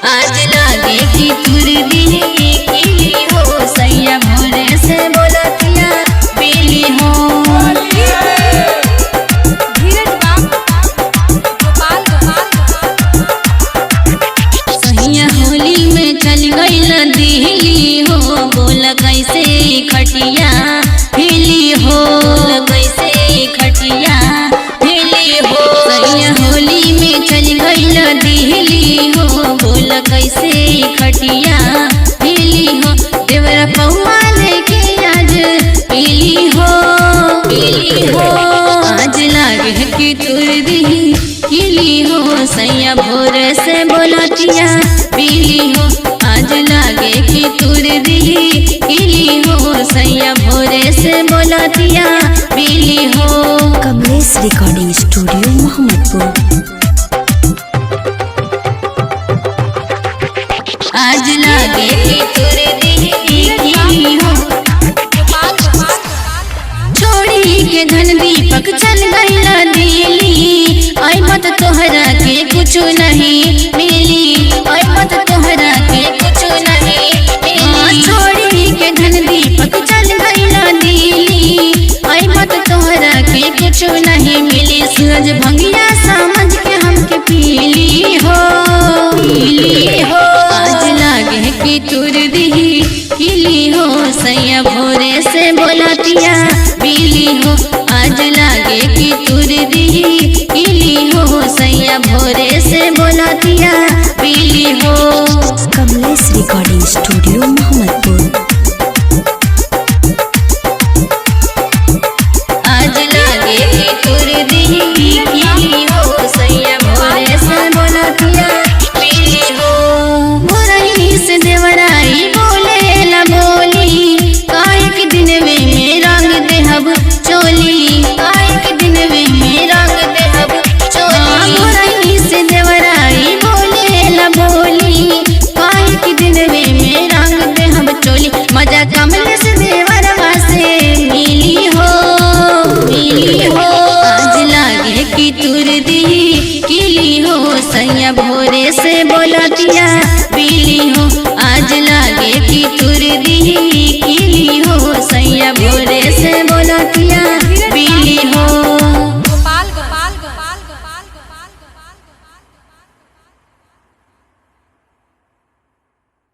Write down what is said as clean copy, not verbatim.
आज लागे कि तुर दिल की हो सैया भोरे से बोलतिया पीली हो। सैया होली में चल गइल दिल्ली हो, बोला कैसे खटिया हिली हो, कैसे खटिया हिली हो। सैया होली में चल गइल दिल्ली हो, बोला कैसे खटिया हिली हो। देवरा पौआ लेके आज पीली हो, पीली हो। आज लागे कि तुर दी हिली हो, सैया भोरे से बोलतिया पीली हो। आज लागे कि तुर दी हिली हो, सैया भोरे से बोलतिया पीली हो। Kamlesh recording studio Mohammadpur. आज लागे कि तुर दी हिली हो, छोड़ी के धन दीपक चल गइला दिल्ली। आई मत तोहरा के कुछ नहीं मिली, आई मत तोहरा के कुछ नहीं मिली। छोड़ी के धन दीपक चल गइला दिल्ली। आई मत तोहरा के कुछ नहीं मिली। सूरज भंगिया समझ के हमके पीली हो, पीली हो। आज लागे कि तुर दी हिली हो, सैया भोरे से बोलतिया पीली हो। आज लागे कि तुर दी हिली हो, सैया भोरे से बोलतिया पीली हो। Kamlesh recording studio